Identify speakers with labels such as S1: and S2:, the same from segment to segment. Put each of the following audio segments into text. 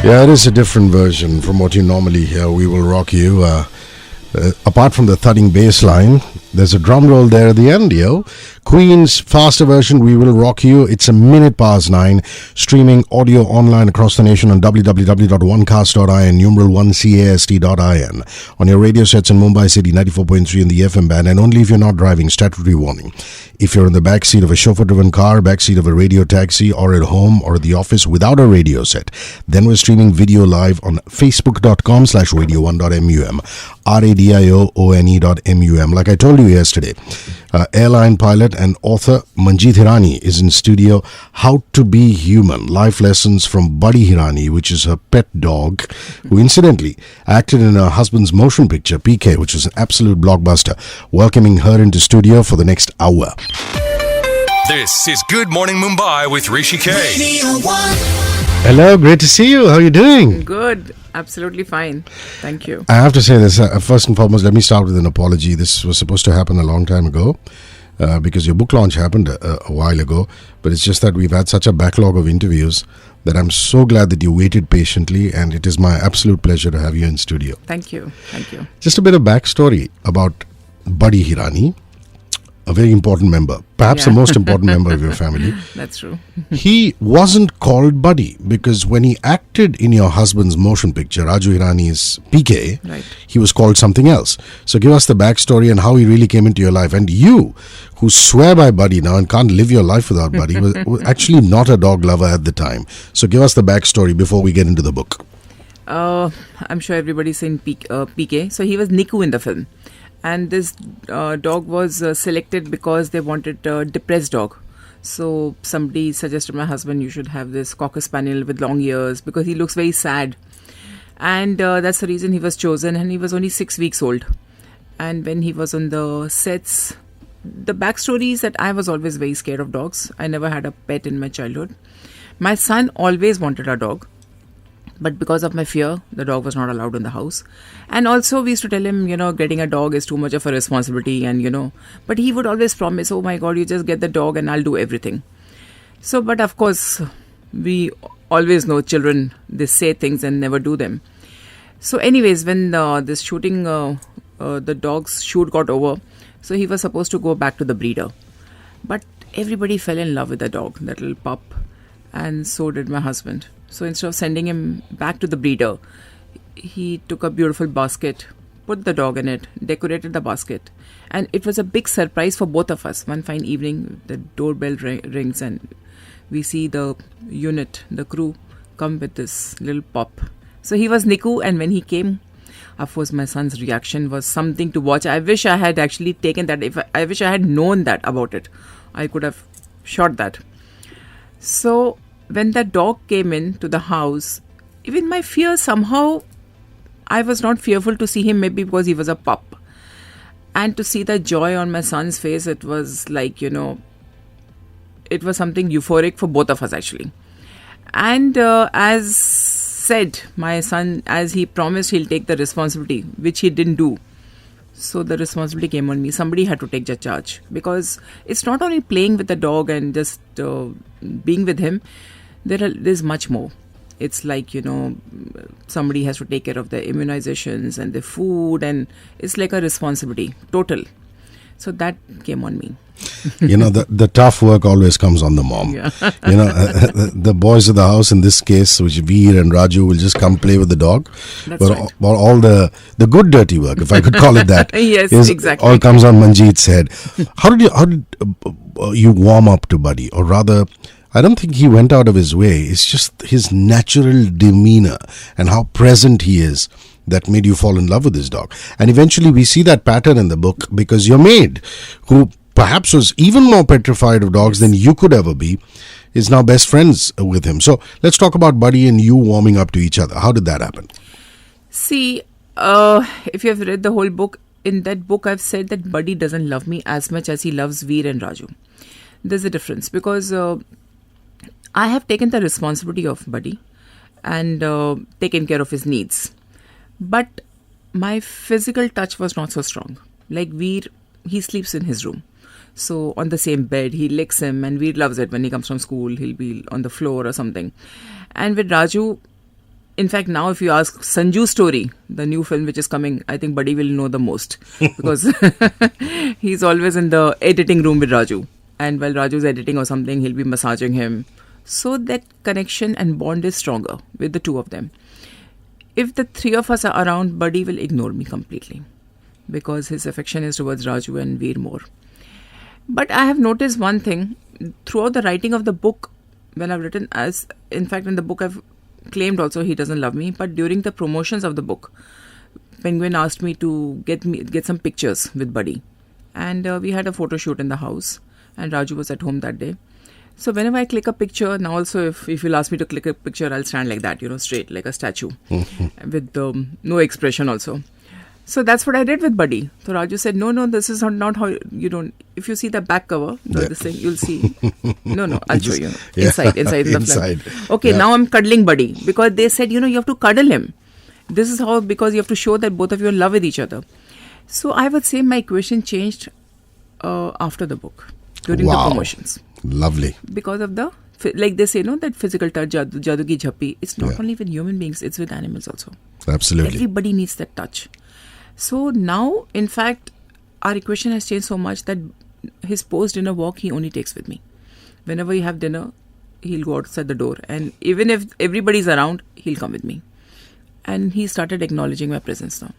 S1: Yeah, it is a different version from what you normally hear. We will rock you. Apart from the thudding bass line, there's a drum roll there at the end, yo. Queen's faster version, We Will Rock You. It's a minute past 9. Streaming audio online across the nation on www.onecast.in, numeral 1cast.in. On your radio sets in Mumbai City, 94.3 in the FM band. And only if you're not driving, statutory warning. If you're in the back seat of a chauffeur-driven car, back seat of a radio taxi, or at home or at the office without a radio set, then we're streaming video live on facebook.com/radio1.mum, RADIOONE.mum. Like I told you yesterday, airline pilot and author Manjeet Hirani is in studio. How to Be Human, life lessons from Buddy Hirani, which is her pet dog, who incidentally acted in her husband's motion picture, PK, which was an absolute blockbuster. Welcoming her into studio for the next hour.
S2: This is Good Morning Mumbai with Hrishikesh.
S1: Hello, great to see you. How are you doing?
S3: Good. Absolutely fine. Thank you.
S1: I have to say this, first and foremost, let me start with an apology. This was supposed to happen a long time ago because your book launch happened a while ago. But it's just that we've had such a backlog of interviews that I'm so glad that you waited patiently, and it is my absolute pleasure to have you in studio.
S3: Thank you. Thank you.
S1: Just a bit of backstory about Buddy Hirani, a very important member, perhaps the most important member of your family.
S3: That's true.
S1: He wasn't called Buddy because when he acted in your husband's motion picture, Raju Hirani's PK,
S3: Right.
S1: he was called something else. So give us the backstory and how he really came into your life. And you, who swear by Buddy now and can't live your life without Buddy, was actually not a dog lover at the time. So give us the backstory before we get into the book.
S3: I'm sure everybody's seen PK. So he was Niku in the film. And this dog was selected because they wanted a depressed dog. So somebody suggested my husband, you should have this Cocker Spaniel with long ears because he looks very sad. And that's the reason he was chosen. And he was only 6 weeks old. And when he was on the sets, the backstory is that I was always very scared of dogs. I never had a pet in my childhood. My son always wanted a dog. But because of my fear, the dog was not allowed in the house. And also we used to tell him, getting a dog is too much of a responsibility and, but he would always promise, oh my God, you just get the dog and I'll do everything. So, but of course, we always know children, they say things and never do them. So anyways, when this shooting, the dog's shoot got over, so he was supposed to go back to the breeder. But everybody fell in love with the dog, that little pup. And so did my husband. So instead of sending him back to the breeder, he took a beautiful basket, put the dog in it, decorated the basket. And it was a big surprise for both of us. One fine evening, the doorbell rings and we see the unit, the crew, come with this little pup. So he was Niku, and when he came, of course, my son's reaction was something to watch. I wish I had actually taken that. I wish I had known that about it. I could have shot that. So when that dog came into the house, even my fear, somehow I was not fearful to see him, maybe because he was a pup. And to see the joy on my son's face, it was like, it was something euphoric for both of us actually. And as said, my son, as he promised, he'll take the responsibility, which he didn't do. So the responsibility came on me. Somebody had to take the charge, because it's not only playing with the dog and just being with him. There's much more. It's like, somebody has to take care of the immunizations and the food, and it's like a responsibility, total. So that came on me.
S1: The tough work always comes on the mom.
S3: Yeah.
S1: The boys of the house, in this case, which Veer and Raju, will just come play with the dog.
S3: That's right.
S1: All the good dirty work, if I could call it that,
S3: yes, exactly.
S1: all comes on Manjeet's head. How did you warm up to Buddy? Or rather, I don't think he went out of his way. It's just his natural demeanor and how present he is that made you fall in love with this dog. And eventually we see that pattern in the book, because your maid, who perhaps was even more petrified of dogs than you could ever be, is now best friends with him. So let's talk about Buddy and you warming up to each other. How did that happen?
S3: See, if you have read the whole book, in that book I've said that Buddy doesn't love me as much as he loves Veer and Raju. There's a difference, because I have taken the responsibility of Buddy and taken care of his needs. But my physical touch was not so strong. Like Veer, he sleeps in his room. So on the same bed, he licks him, and Veer loves it. When he comes from school, he'll be on the floor or something. And with Raju, In fact, now if you ask Sanju's story, the new film which is coming, I think Buddy will know the most because he's always in the editing room with Raju. And while Raju's editing or something, he'll be massaging him. So that connection and bond is stronger with the two of them. If the three of us are around, Buddy will ignore me completely because his affection is towards Raju and Veer more. But I have noticed one thing throughout the writing of the book, when I've written, in fact in the book I've claimed also he doesn't love me, but during the promotions of the book, Penguin asked me to get some pictures with Buddy. And we had a photo shoot in the house and Raju was at home that day. So whenever I click a picture, now also if you'll ask me to click a picture, I'll stand like that, straight like a statue with no expression also. So that's what I did with Buddy. So Raju said, no, this is not how you don't. If you see the back cover, this thing, you'll see. No, I'll show you. Inside the film. Okay, now I'm cuddling Buddy because they said, you have to cuddle him. This is how, because you have to show that both of you are in love with each other. So I would say my equation changed after the book, during the promotions.
S1: Lovely.
S3: Because of the, like they say, that physical touch, jadu ki jhappi. It's not only with human beings, it's with animals also.
S1: Absolutely.
S3: Everybody needs that touch. So now, in fact, our equation has changed so much that his post-dinner walk, he only takes with me. Whenever we have dinner, he'll go outside the door. And even if everybody's around, he'll come with me. And he started acknowledging my presence now.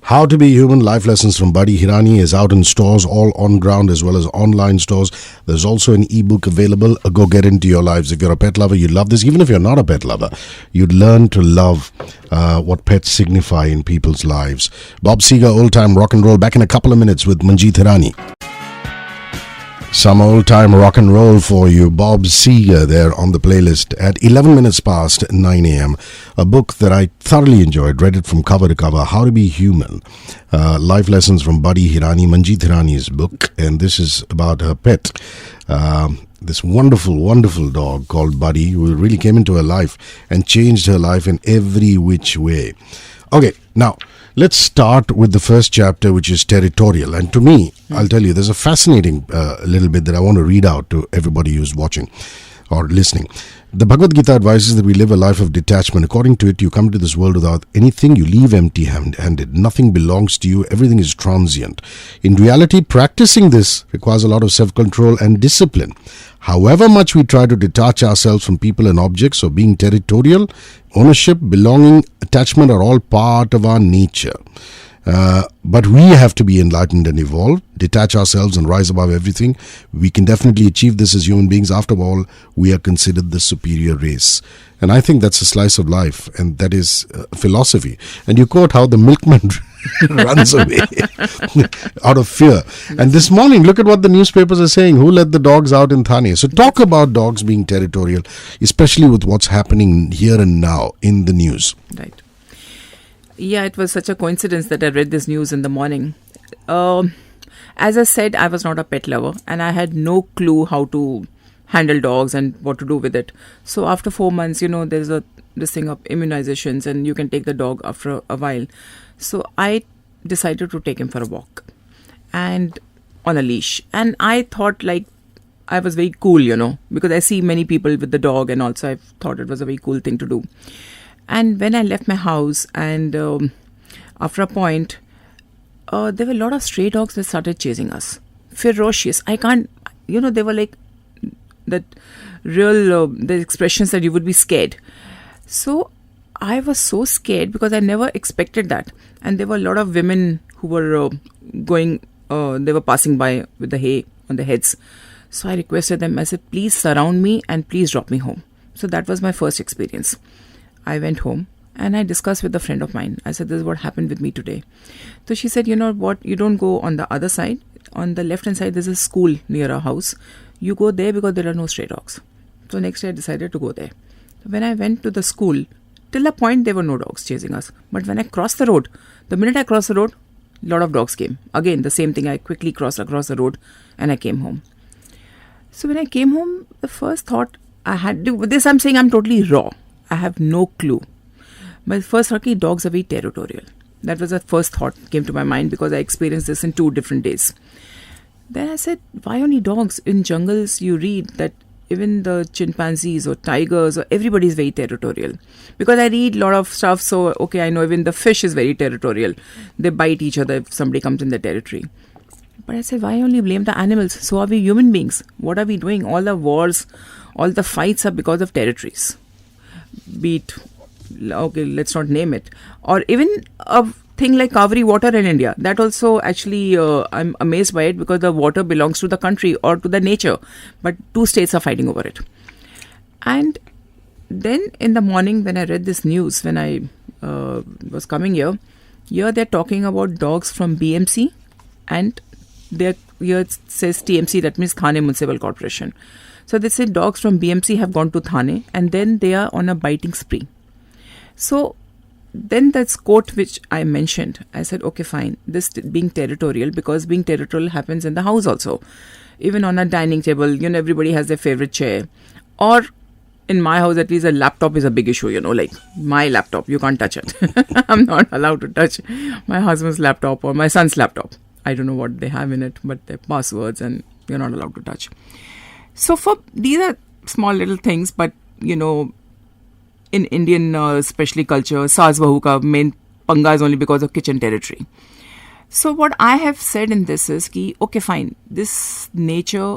S1: How to Be Human, Life Lessons from Manjeet Hirani is out in stores, all on ground as well as online stores. There's also an ebook available. Go get into your lives. If you're a pet lover, you'd love this. Even if you're not a pet lover, you'd learn to love what pets signify in people's lives. Bob Seger, Old Time Rock and Roll, back in a couple of minutes with Manjeet Hirani. Some old time rock and roll for you. Bob Seger there on the playlist at 11 minutes past 9 a.m. A book that I thoroughly enjoyed. Read it from cover to cover. How to Be Human. Life Lessons from Manjeet Hirani. Manjeet Hirani's book. And this is about her pet. This wonderful, wonderful dog called Buddy, who really came into her life and changed her life in every which way. Okay, now let's start with the first chapter, which is territorial. And to me, I'll tell you, there's a fascinating little bit that I want to read out to everybody who's watching or listening. The Bhagavad Gita advises that we live a life of detachment. According to it, you come to this world without anything, you leave empty-handed. Nothing belongs to you, everything is transient. In reality, practicing this requires a lot of self-control and discipline. However much we try to detach ourselves from people and objects, so being territorial, ownership, belonging, attachment are all part of our nature. But we have to be enlightened and evolve, detach ourselves and rise above everything. We can definitely achieve this as human beings. After all, we are considered the superior race. And I think that's a slice of life, and that is philosophy. And you quote how the milkman runs away out of fear. And this morning, look at what the newspapers are saying. Who let the dogs out in Thane? So talk about dogs being territorial, especially with what's happening here and now in the news.
S3: Right. Yeah, it was such a coincidence that I read this news in the morning. As I said, I was not a pet lover and I had no clue how to handle dogs and what to do with it. So after 4 months, there's this thing of immunizations and you can take the dog after a while. So I decided to take him for a walk and on a leash. And I thought I was very cool, because I see many people with the dog and also I thought it was a very cool thing to do. And when I left my house and after a point, there were a lot of stray dogs that started chasing us. Ferocious. I can't, they were like that real, the expressions that you would be scared. So I was so scared because I never expected that. And there were a lot of women who were they were passing by with the hay on their heads. So I requested them, I said, please surround me and please drop me home. So that was my first experience. I went home and I discussed with a friend of mine. I said, this is what happened with me today. So she said, you know what, you don't go on the other side. On the left hand side, there's a school near our house. You go there because there are no stray dogs. So next day I decided to go there. When I went to the school, till a point there were no dogs chasing us. But when I crossed the road, the minute I crossed the road, a lot of dogs came. Again, the same thing, I quickly crossed across the road and I came home. So when I came home, the first thought I had to, this I'm saying I'm totally raw. I have no clue. My first thought, dogs are very territorial. That was the first thought came to my mind because I experienced this in 2 different days. Then I said, why only dogs? In jungles, you read that even the chimpanzees or tigers or everybody is very territorial. Because I read a lot of stuff, so okay, I know even the fish is very territorial. They bite each other if somebody comes in their territory. But I said, why only blame the animals? So are we human beings? What are we doing? All the wars, all the fights are because of territories. Be it, okay, let's not name it. Or even a thing like Kaveri water in India. That also actually, I'm amazed by it because the water belongs to the country or to the nature. But two states are fighting over it. And then in the morning when I read this news, when I was coming here they're talking about dogs from BMC and here it says TMC, that means Thane Municipal Corporation. So they say dogs from BMC have gone to Thane and then they are on a biting spree. So then that's quote which I mentioned, I said, okay, fine, this being territorial, because being territorial happens in the house also. Even on a dining table, everybody has their favorite chair. Or in my house, at least, a laptop is a big issue, like my laptop, you can't touch it. I'm not allowed to touch my husband's laptop or my son's laptop. I don't know what they have in it, but their passwords and you're not allowed to touch. So these are small little things, but in Indian, especially culture, saas bahu ka main panga is only because of kitchen territory. So what I have said in this is ki, okay, fine, this nature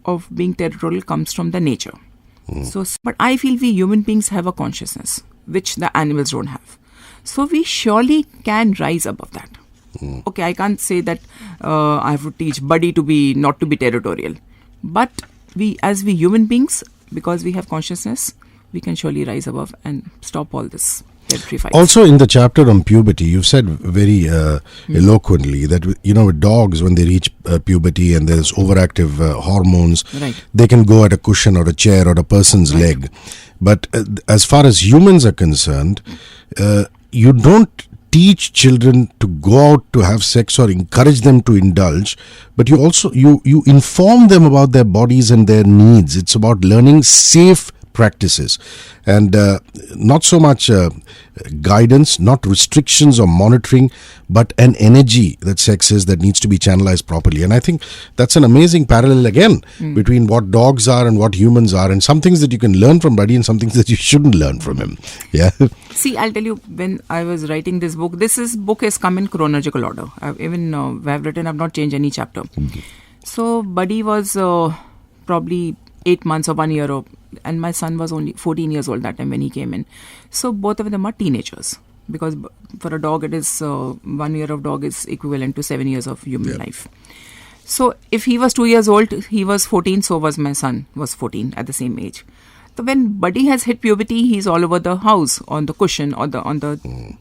S3: of being territorial comes from the nature. So, but I feel we human beings have a consciousness, which the animals don't have. So we surely can rise above that. Okay, I can't say that I have to teach Buddy not to be territorial. But as we human beings, because we have consciousness, we can surely rise above and stop all this territory fights.
S1: Also in the chapter on puberty, you've said very eloquently that, with dogs, when they reach puberty and there's overactive hormones,
S3: right,
S1: they can go at a cushion or a chair or a person's leg. But as far as humans are concerned, you don't teach children to go out to have sex or encourage them to indulge, but you also you inform them about their bodies and their needs. It's about learning safe practices and not so much guidance, not restrictions or monitoring, but an energy that sex is that needs to be channelized properly. And I think that's an amazing parallel again between what dogs are and what humans are, and some things that you can learn from Buddy and some things that you shouldn't learn from him. Yeah.
S3: See, I'll tell you, when I was writing this book, book has come in chronological order. I've not changed any chapter. So Buddy was probably 8 months or 1 year old, and my son was only 14 years old that time when he came in. So both of them are teenagers, because for a dog it is 1 year of dog is equivalent to 7 years of human life. So if he was 2 years old, he was 14, so was my son was 14 at the same age. So when Buddy has hit puberty, he's all over the house, on the cushion or on the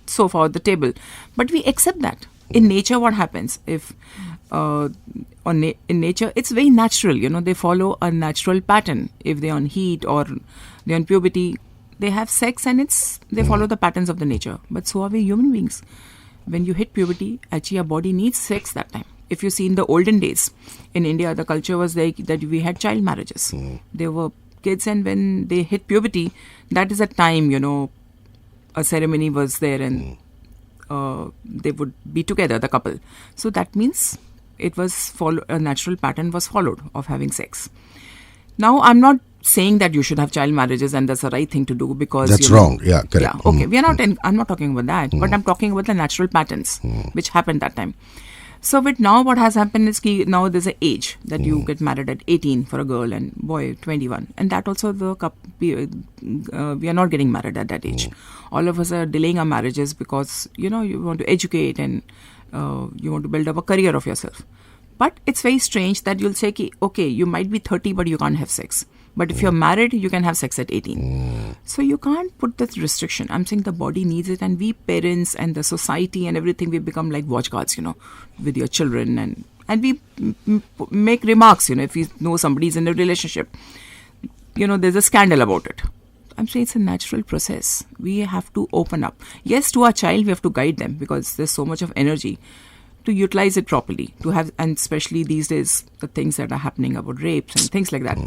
S3: sofa or the table. But we accept that. In nature, what happens? If in nature, it's very natural. They follow a natural pattern. If they're on heat or they're on puberty, they have sex and they follow the patterns of the nature. But so are we human beings. When you hit puberty, actually, our body needs sex that time. If you see in the olden days, in India, the culture was like that we had child marriages. There were kids, and when they hit puberty, that is a time, a ceremony was there and they would be together, the couple. So that means it was a natural pattern was followed of having sex. Now, I'm not saying that you should have child marriages and that's the right thing to do, because
S1: that's wrong. Yeah, correct.
S3: Yeah, okay. We are not. I'm not talking about that, but I'm talking about the natural patterns which happened that time. So with now, what has happened is now there's an age that you get married at 18 for a girl and boy 21, and that also we are not getting married at that age. All of us are delaying our marriages because you want to educate and you want to build up a career of yourself. But it's very strange that you'll say, okay, you might be 30 but you can't have sex. But if you're married, you can have sex at 18. So you can't put that restriction. I'm saying the body needs it, and we parents and the society and everything, we become like watchguards, with your children, and we make remarks, if we know somebody's in a relationship, there's a scandal about it. I'm saying it's a natural process. We have to open up. Yes, to our child, we have to guide them because there's so much of energy to utilize it properly, and especially these days, the things that are happening about rapes and things like that.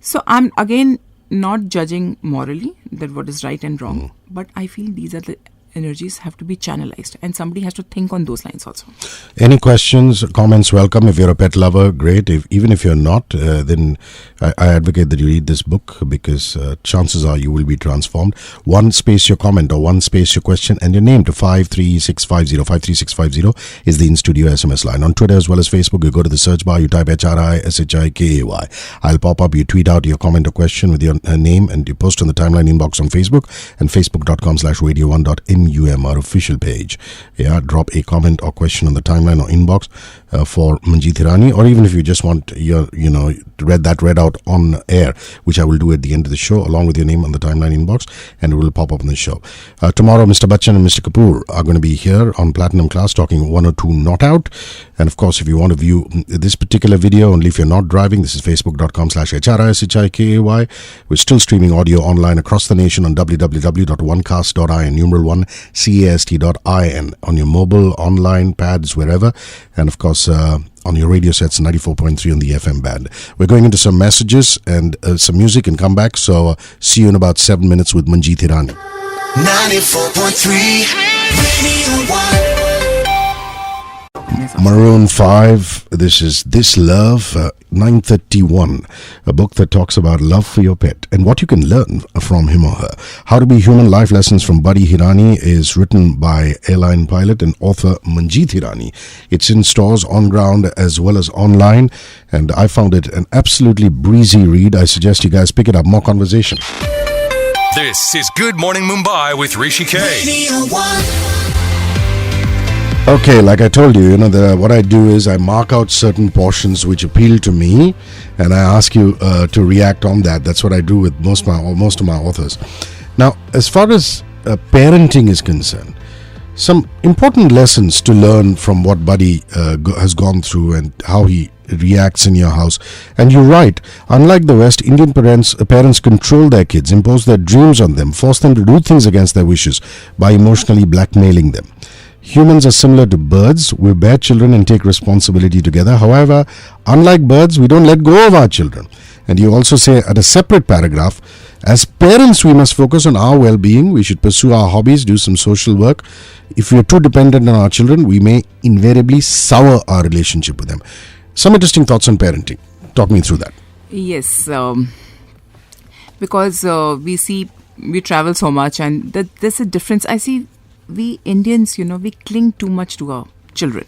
S3: So I'm again not judging morally that what is right and wrong, but I feel these are the energies have to be channelized, and somebody has to think on those lines also.
S1: Any questions, comments, welcome. If you're a pet lover, great. Even if you're not, then I advocate that you read this book, because chances are you will be transformed. One space your comment or one space your question and your name to 53650. 53650 is the in-studio SMS line. On Twitter as well as Facebook, you go to the search bar, you type HRISHIKAY. I'll pop up, you tweet out your comment or question with your name, and you post on the timeline inbox on Facebook and facebook.com/radio1.mum, our official page. Yeah, drop a comment or question on the timeline or inbox for Manjeet Hirani, or even if you just want your, read out on air, which I will do at the end of the show, along with your name on the timeline inbox, and it will pop up on the show. Tomorrow, Mr. Bachchan and Mr. Kapoor are going to be here on Platinum Class talking 102 Not Out. And of course, if you want to view this particular video, only if you're not driving, this is facebook.com/HRISHIKAY. We're still streaming audio online across the nation on www.onecast.in, numeral 1cast.in, on your mobile, online, pads, wherever. And of course, on your radio sets, 94.3 on the FM band. We're going into some messages and some music and come back. So see you in about 7 minutes with Manjeet Hirani.
S4: 94.3 Radio 1.
S1: Maroon 5, this is This Love, 931, a book that talks about love for your pet and what you can learn from him or her. How to Be Human, Life Lessons from Buddy Hirani is written by Airline pilot and author Manjeet Hirani. It's in stores, on ground, as well as online, and I found it an absolutely breezy read. I suggest you guys pick it up. More conversation.
S2: This is Good Morning Mumbai with Hrishikesh.
S4: Radio 1.
S1: Okay, like I told you, what I do is I mark out certain portions which appeal to me, and I ask you to react on that. That's what I do with most of my authors. Now, as far as parenting is concerned, some important lessons to learn from what Buddy has gone through and how he reacts in your house. And you're right, unlike the West, Indian parents control their kids, impose their dreams on them, force them to do things against their wishes by emotionally blackmailing them. Humans are similar to birds. We bear children and take responsibility together. However, unlike birds, we don't let go of our children. And you also say at a separate paragraph, as parents, we must focus on our well-being. We should pursue our hobbies, do some social work. If we are too dependent on our children, we may invariably sour our relationship with them. Some interesting thoughts on parenting. Talk me through that.
S3: Yes, because we travel so much, and there's a difference. I see we Indians, we cling too much to our children.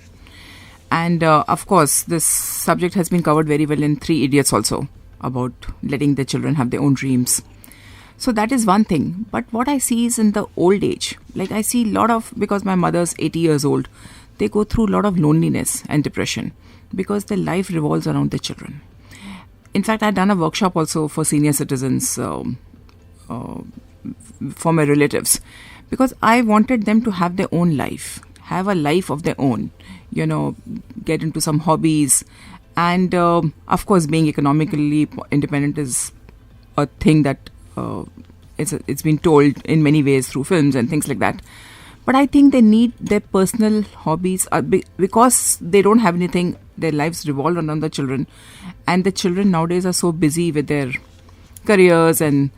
S3: And of course, this subject has been covered very well in Three Idiots also, about letting the children have their own dreams. So that is one thing. But what I see is in the old age, like I see a lot of, because my mother's 80 years old, they go through a lot of loneliness and depression because their life revolves around their children. In fact, I've done a workshop also for senior citizens, for my relatives, because I wanted them to have their own life, have a life of their own, get into some hobbies. And of course, being economically independent is a thing that it's been told in many ways through films and things like that. But I think they need their personal hobbies because they don't have anything. Their lives revolve around the children, and the children nowadays are so busy with their careers and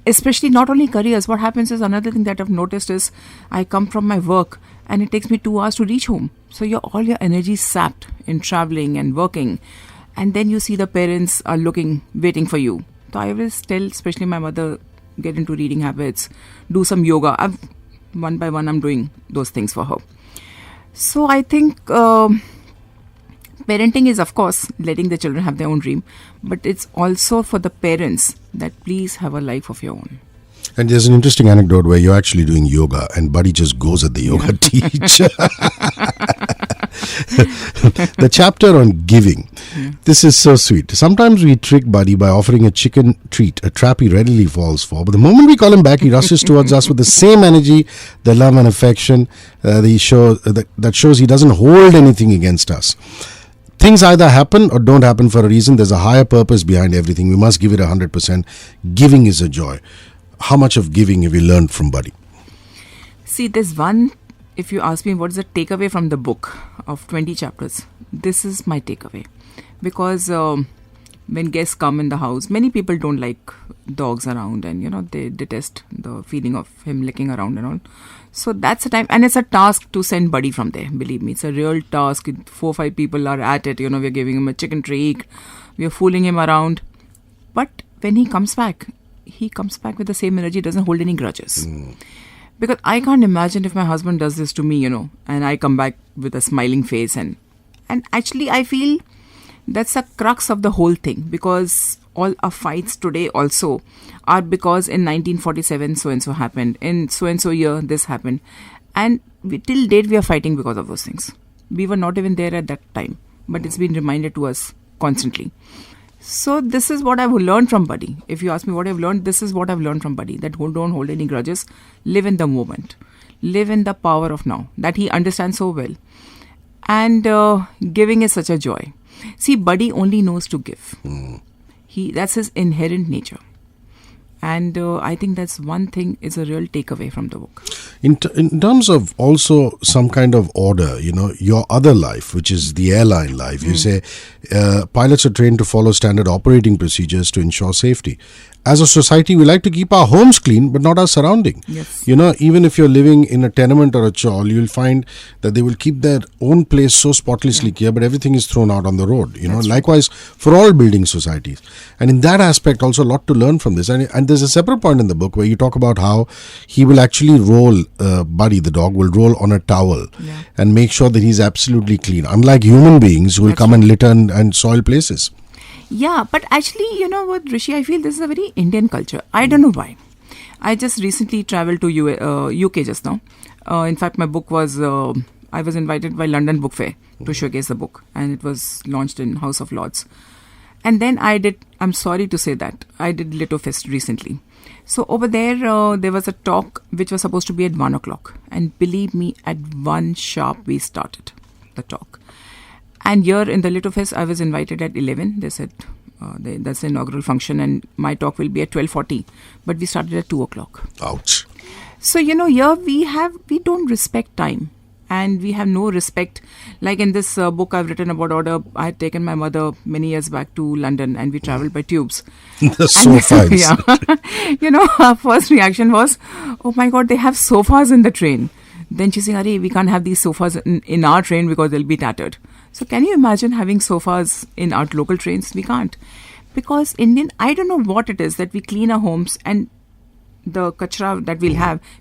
S3: especially not only careers. What happens is, another thing that I've noticed is, I come from my work and it takes me 2 hours to reach home. So all your energy is sapped in traveling and working, and then you see the parents are waiting for you. So I always tell, especially my mother, get into reading habits, do some yoga. One by one, I'm doing those things for her. So I think parenting is, of course, letting the children have their own dream, but it's also for the parents that please have a life of your own.
S1: And there's an interesting anecdote where you're actually doing yoga and Buddy just goes at the yoga teacher. The chapter on giving. This is so sweet. Sometimes we trick Buddy by offering a chicken treat a trap he readily falls for. But the moment we call him back, he rushes towards us with the same energy, the love and affection that shows he doesn't hold anything against us. Things either happen or don't happen for a reason. There's a higher purpose behind everything. We must give it 100%. Giving is a joy. How much of giving have you learned from Buddy?
S3: See, there's one, if you ask me what is the takeaway from the book of 20 chapters, this is my takeaway. Because when guests come in the house, many people don't like dogs around, and they detest the feeling of him licking around and all. So that's the time, and it's a task to send Buddy from there. Believe me, it's a real task. 4 or 5 people are at it. We're giving him a chicken treat, we're fooling him around. But when he comes back with the same energy, doesn't hold any grudges. Because I can't imagine if my husband does this to me, and I come back with a smiling face. And actually, I feel that's the crux of the whole thing, because all our fights today also are because in 1947 so-and-so happened, in so-and-so year this happened. And till date we are fighting because of those things. We were not even there at that time, but it's been reminded to us constantly. So this is what I've learned from Buddy. If you ask me what I've learned, this is what I've learned from Buddy. That don't hold any grudges. Live in the moment. Live in the power of now. That he understands so well. And giving is such a joy. See, Buddy only knows to give. That's his inherent nature. And I think that's one thing is a real takeaway from the book.
S1: In terms of also some kind of order, your other life, which is the airline life, you say pilots are trained to follow standard operating procedures to ensure safety. As a society, we like to keep our homes clean, but not our surrounding.
S3: Yes.
S1: Even if you're living in a tenement or a chawl, you'll find that they will keep their own place so spotlessly clear, but everything is thrown out on the road. Likewise for all building societies. And in that aspect, also a lot to learn from this. And there's a separate point in the book where you talk about how he will actually roll, Buddy, the dog, will roll on a towel and make sure that he's absolutely clean. Unlike human beings who will come and litter and soil places.
S3: Yeah, but actually, you know what, Hrishi, I feel this is a very Indian culture. I don't know why. I just recently traveled to UK just now. In fact, my book was, I was invited by London Book Fair to showcase the book, and it was launched in House of Lords. And then I'm sorry to say that, I did Litofest recently. So over there, there was a talk which was supposed to be at 1 o'clock. And believe me, at 1 sharp we started the talk. And here in the Litofest, I was invited at 11. They said, that's the inaugural function and my talk will be at 12:40. But we started at 2 o'clock.
S1: Ouch.
S3: So, here we don't respect time. And we have no respect. Like in this book I've written about order, I had taken my mother many years back to London and we traveled by tubes.
S1: The sofas.
S3: Yeah. Our first reaction was, oh my God, they have sofas in the train. Then she said, Arey, we can't have these sofas in our train because they'll be tattered. So can you imagine having sofas in our local trains? We can't. Because I don't know what it is that we clean our homes and the kachra that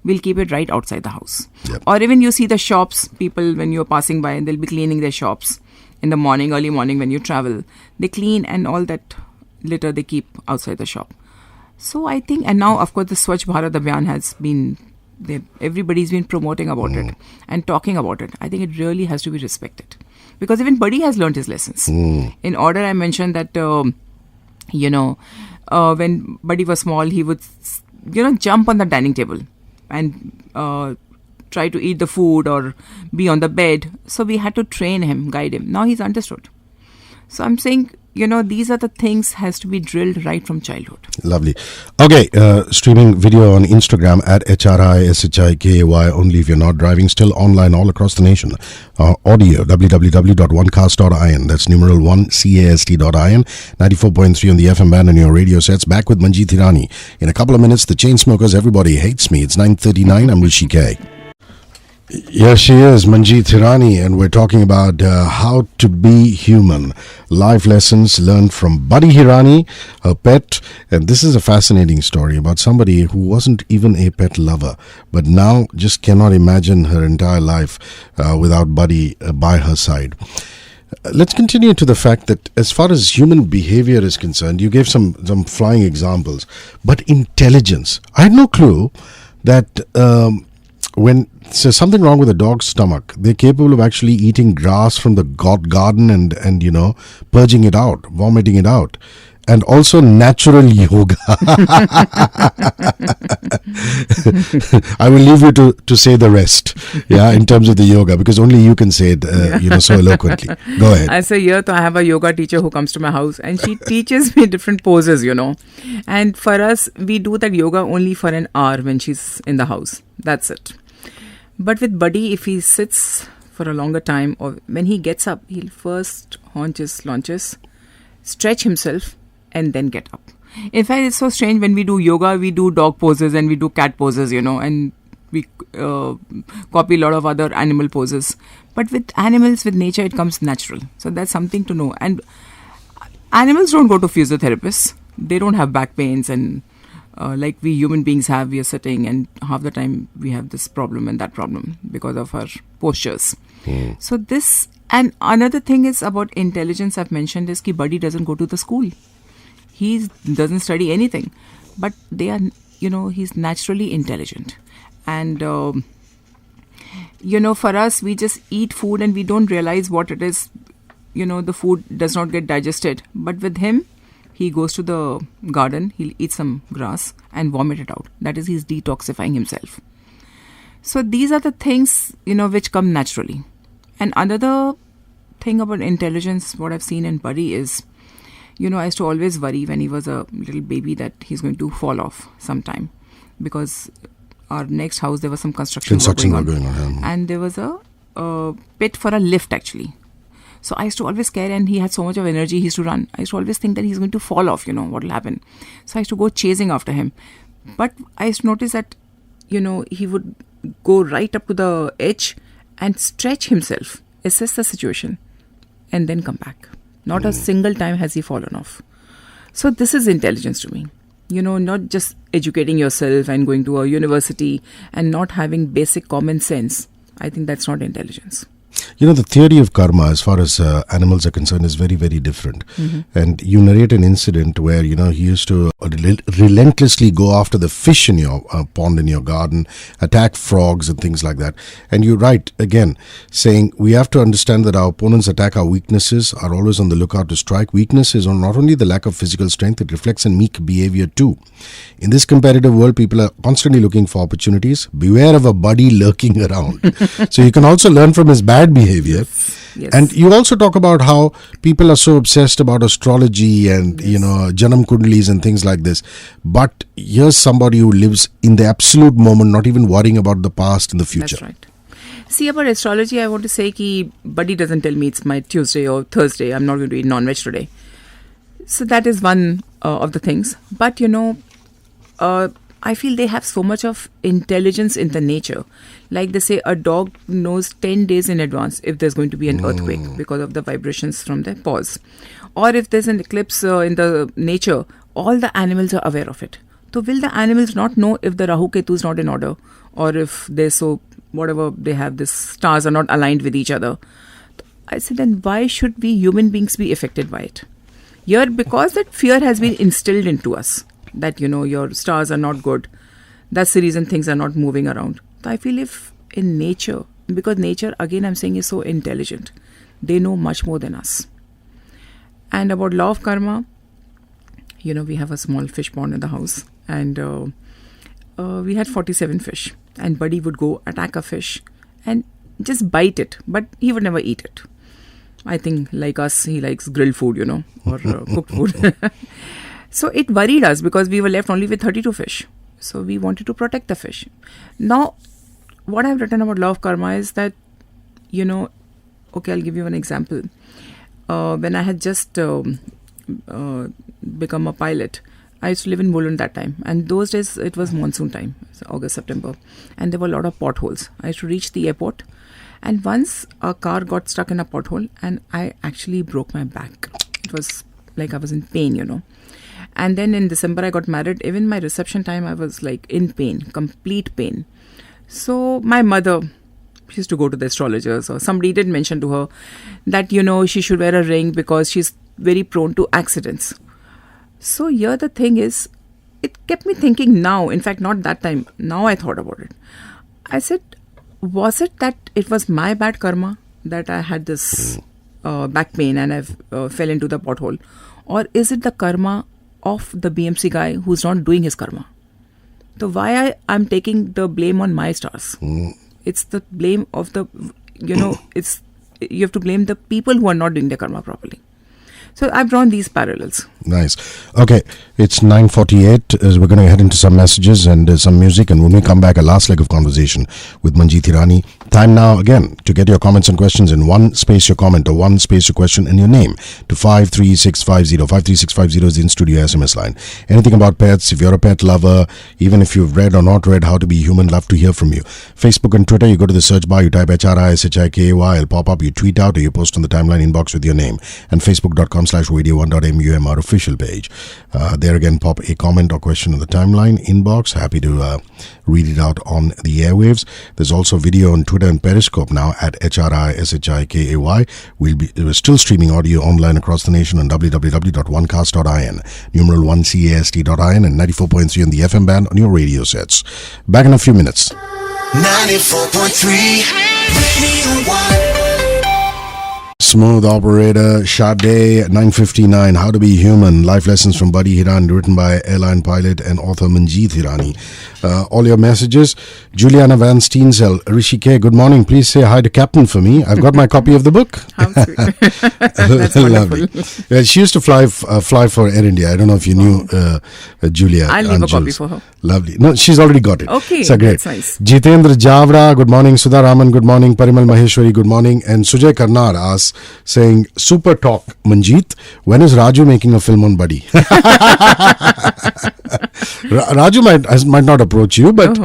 S3: we'll keep it right outside the house.
S1: Yep.
S3: Or even you see the shops, people when you're passing by and they'll be cleaning their shops in the morning, early morning when you travel. They clean and all that litter they keep outside the shop. So I think, and now of course the Swachh Bharat Abhiyan has been, everybody's been promoting about it and talking about it. I think it really has to be respected. Because even Buddy has learned his lessons. In order, I mentioned that, when Buddy was small, he would, jump on the dining table and try to eat the food or be on the bed. So we had to train him, guide him. Now he's understood. So I'm saying, these are the things has to be drilled right from childhood.
S1: Lovely. Okay, streaming video on Instagram at HRISHIKAY, only if you're not driving, still online all across the nation. Audio, www.onecast.in, that's numeral 1cast.in, 94.3 on the FM band and your radio sets. Back with Manjeet Hirani. In a couple of minutes, the Chainsmokers, Everybody Hates Me. It's 9:39, I'm Hrishikesh. Yes, she is, Manjeet Hirani, and we're talking about how to be human. Life lessons learned from Buddy Hirani, her pet. And this is a fascinating story about somebody who wasn't even a pet lover, but now just cannot imagine her entire life without Buddy by her side. Let's continue to the fact that as far as human behavior is concerned, you gave some flying examples, but intelligence. I had no clue that when there's something wrong with a dog's stomach, they're capable of actually eating grass from the garden and purging it out, vomiting it out. And also natural yoga. I will leave you to say the rest, in terms of the yoga, because only you can say it, so eloquently. Go ahead.
S3: I say, I have a yoga teacher who comes to my house and she teaches me different poses, And for us, we do that yoga only for an hour when she's in the house. That's it. But with Buddy, if he sits for a longer time or when he gets up, he'll first haunch his launches, stretch himself, and then get up. In fact, it's so strange when we do yoga, we do dog poses and we do cat poses, and we copy a lot of other animal poses. But with animals, with nature, it comes natural. So that's something to know. And animals don't go to physiotherapists. They don't have back pains and like we human beings have. We are sitting and half the time we have this problem and that problem because of our postures. So this, and another thing is about intelligence I've mentioned is ki Buddy doesn't go to the school. He doesn't study anything. But they are, he's naturally intelligent. And, for us, we just eat food and we don't realize what it is. The food does not get digested. But with him, he goes to the garden, he'll eat some grass and vomit it out. That is, he's detoxifying himself. So these are the things, which come naturally. And another thing about intelligence, what I've seen in Buddy is, I used to always worry when he was a little baby that he's going to fall off sometime. Because our next house, there was some construction work going on. And there was a pit for a lift actually. So I used to always care, and he had so much of energy, he used to run. I used to always think that he's going to fall off, what will happen. So I used to go chasing after him. But I used to notice that, he would go right up to the edge and stretch himself, assess the situation, and then come back. Not a single time has he fallen off. So this is intelligence to me. Not just educating yourself and going to a university and not having basic common sense. I think that's not intelligence.
S1: The theory of karma, as far as animals are concerned, is very, very different. And you narrate an incident where, he used to relentlessly go after the fish in your pond, in your garden, attack frogs and things like that. And you write, again, saying we have to understand that our opponents attack our weaknesses, are always on the lookout to strike. Weakness is not only the lack of physical strength, it reflects in meek behavior too. In this competitive world, people are constantly looking for opportunities. Beware of a buddy lurking around. So you can also learn from his bad behavior.
S3: Yes.
S1: And you also talk about how people are so obsessed about astrology and Janam Kundalis and things like this. But here's somebody who lives in the absolute moment, not even worrying about the past and the future.
S3: That's right. See, about astrology, I want to say that Buddy doesn't tell me it's my Tuesday or Thursday, I'm not going to eat non-veg today. So that is one of the things. But I feel they have so much of intelligence in the nature. Like they say, a dog knows 10 days in advance if there's going to be an earthquake because of the vibrations from their paws. Or if there's an eclipse in the nature, all the animals are aware of it. So will the animals not know if the Rahu Ketu is not in order, or if whatever they have, the stars are not aligned with each other? I said, then why should we human beings be affected by it? Here, because that fear has been instilled into us, that your stars are not good, that's the reason things are not moving around. So I feel if in nature, because nature, again I'm saying, is so intelligent, they know much more than us. And about law of karma, we have a small fish pond in the house, and we had 47 fish, and Buddy would go attack a fish and just bite it, but he would never eat it. I think like us, he likes grilled food, or cooked food. So it worried us because we were left only with 32 fish. So we wanted to protect the fish. Now, what I've written about law of karma is that, okay, I'll give you an example. When I had just become a pilot, I used to live in Mulund that time. And those days, it was monsoon time, so August, September. And there were a lot of potholes. I used to reach the airport. And once a car got stuck in a pothole and I actually broke my back. It was like I was in pain, And then in December, I got married. Even my reception time, I was like in pain, complete pain. So my mother, she used to go to the astrologers, or somebody did mention to her that, she should wear a ring because she's very prone to accidents. So here the thing is, it kept me thinking now, in fact, not that time. Now I thought about it. I said, was it that it was my bad karma that I had this back pain and I fell into the pothole? Or is it the karma of the BMC guy who's not doing his karma? So why I'm taking the blame on my stars? It's the blame of the, you have to blame the people who are not doing their karma properly. So I've drawn these parallels.
S1: Nice. Okay, it's 9:48. We're going to head into some messages and some music, and when we come back, a last leg of conversation with Manjeet Hirani Time now again to get your comments and questions in one space your comment or one space your question and your name to 53650. 53650 is the in-studio SMS line. Anything about pets, if you're a pet lover, even if you've read or not read How to Be Human, love to hear from you. Facebook and Twitter, you go to the search bar, you type HRISHIKAY, it'll pop up, you tweet out or you post on the timeline inbox with your name. And facebook.com/radio1.mur official page. There again, pop a comment or question on the timeline inbox. Happy to read it out on the airwaves. There's also video on Twitter and Periscope now at HRISHIKAY. We're still streaming audio online across the nation on www.onecast.in, numeral 1cast.in, and 94.3 on the FM band on your radio sets. Back in a few minutes.
S4: 94.3 Radio 1.
S1: Smooth Operator, Sade, 9:59. How to Be Human. Life lessons from Buddy Hirani, written by Airline pilot and author Manjeet Hirani. All your messages. Juliana Van Steensel, Hrishikesh, good morning. Please say hi to Captain for me. I've got my copy of the book.
S3: How sweet. That's wonderful.
S1: Lovely. Yeah, she used to fly for Air India. I don't know if you knew Julia.
S3: I'll leave a copy for her.
S1: Lovely. No, she's already got it.
S3: Okay,
S1: so great.
S3: that's nice.
S1: Jitendra Javra, good morning. Sudha Raman, good morning. Parimal Maheshwari, good morning. And Sujay Karnar asks, saying, super talk, Manjeet. When is Raju making a film on Buddy? Raju might not approach you, but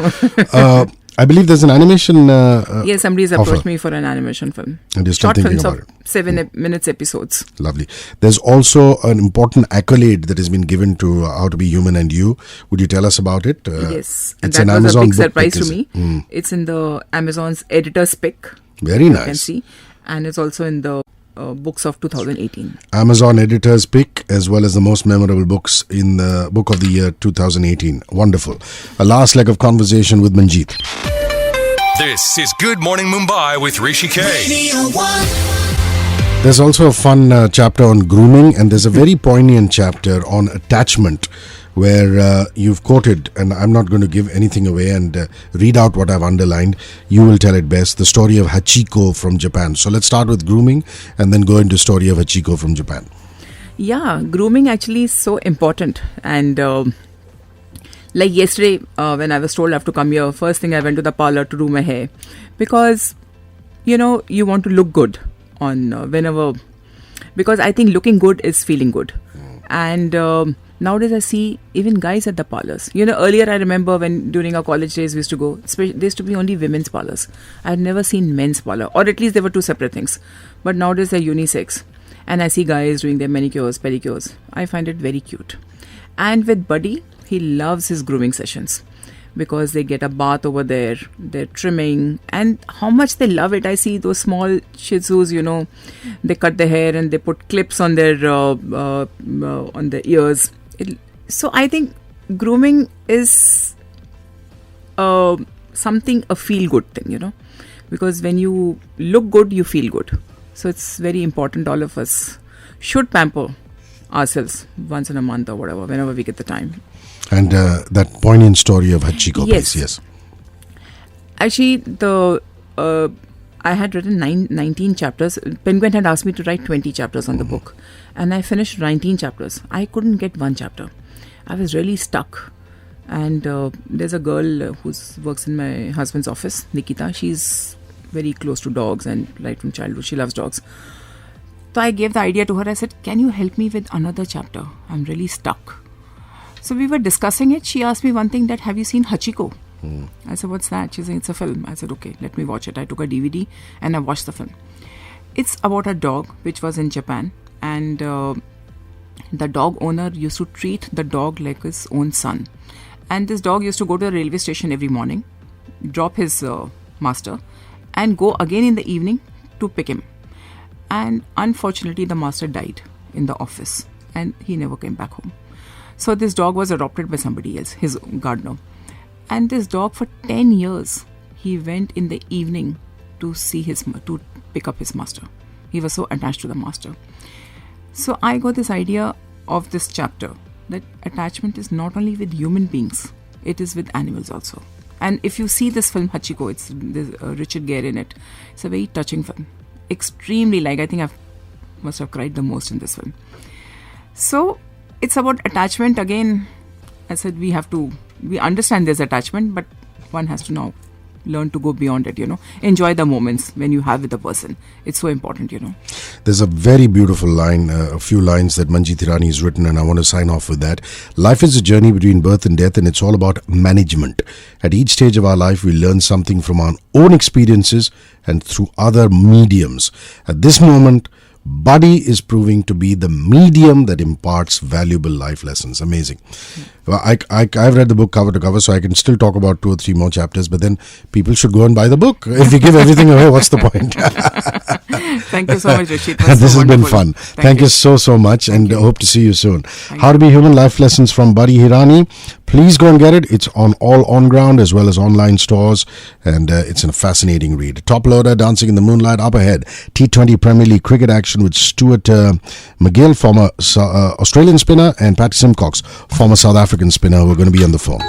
S1: I believe there's an animation.
S3: Yes, somebody's approached me for an animation film.
S1: And you're still
S3: Short
S1: thinking
S3: films
S1: about
S3: of 7 minutes episodes.
S1: Lovely. There's also an important accolade that has been given to How to Be Human and You. Would you tell us about it?
S3: Yes, and
S1: it's
S3: that
S1: an
S3: was
S1: Amazon
S3: a big
S1: book
S3: surprise
S1: pick,
S3: to me. It's in the Amazon's editor's pick.
S1: Very
S3: You
S1: nice.
S3: can see, and it's also in the books of 2018.
S1: Amazon editor's pick, as well as the most memorable books in the book of the year 2018. Wonderful. A last leg of conversation with Manjeet.
S2: This is Good Morning Mumbai with Hrishikesh.
S4: Radio 1.
S1: There's also a fun chapter on grooming, and there's a very poignant chapter on attachment, where you've quoted, and I'm not going to give anything away and read out what I've underlined. You will tell it best. The story of Hachiko from Japan. So let's start with grooming and then go into story of Hachiko from Japan.
S3: Yeah, grooming actually is so important. And like yesterday, when I was told I have to come here, first thing I went to the parlor to do my hair. Because, you want to look good on whenever... Because I think looking good is feeling good. And... nowadays, I see even guys at the parlors. Earlier I remember when during our college days we used to go, there used to be only women's parlors. I had never seen men's parlor, or at least they were two separate things. But nowadays they're unisex. And I see guys doing their manicures, pedicures. I find it very cute. And with Buddy, he loves his grooming sessions. Because they get a bath over there, they're trimming, and how much they love it. I see those small Shih Tzus, they cut their hair and they put clips on their ears. So I think grooming is something, a feel-good thing, because when you look good, you feel good. So it's very important. All of us should pamper ourselves once in a month or whatever, whenever we get the time.
S1: And that poignant story of Hachiko,
S3: Yes.
S1: please. Yes.
S3: Actually, I had written 19 chapters. Penguin had asked me to write 20 chapters on the book. And I finished 19 chapters. I couldn't get one chapter. I was really stuck. And there's a girl who works in my husband's office, Nikita. She's very close to dogs, and right from childhood she loves dogs. So I gave the idea to her. I said, can you help me with another chapter? I'm really stuck. So we were discussing it. She asked me one thing, that have you seen Hachiko? I said, what's that? She said, it's a film. I said, okay, let me watch it. I took a DVD and I watched the film. It's about a dog which was in Japan, and the dog owner used to treat the dog like his own son. And this dog used to go to the railway station every morning, drop his master, and go again in the evening to pick him. And unfortunately, the master died in the office and he never came back home. So this dog was adopted by somebody else, his gardener. And this dog, for 10 years, he went in the evening to pick up his master. He was so attached to the master. So I got this idea of this chapter, that attachment is not only with human beings, it is with animals also. And if you see this film Hachiko, there's Richard Gere in it. It's a very touching film. Extremely I think I must have cried the most in this film. So it's about attachment. Again, I said we understand there's attachment, but one has to now learn to go beyond it, enjoy the moments when you have with the person. It's so important.
S1: There's a very beautiful line, a few lines that Manjeet Hirani has written, and I want to sign off with that. Life is a journey between birth and death, and it's all about management. At each stage of our life, we learn something from our own experiences and through other mediums. At this moment, body is proving to be the medium that imparts valuable life lessons. Amazing. Well, I've read the book cover to cover, so I can still talk about 2 or 3 more chapters, but then people should go and buy the book. If you give everything away, what's the point?
S3: Thank you so much, Hrishi. It was
S1: This
S3: so
S1: has been
S3: wonderful.
S1: fun. Thank you so much, and hope to see you soon. How to Be Human, Life Lessons from Buddy Hirani. Please go and get it. It's on all on-ground as well as online stores, and it's a fascinating read. Top loader, Dancing in the Moonlight. Up ahead, T20 Premier League cricket action with Stuart McGill, former Australian spinner, and Patty Simcox, former South African spinner, who are going to be on the phone.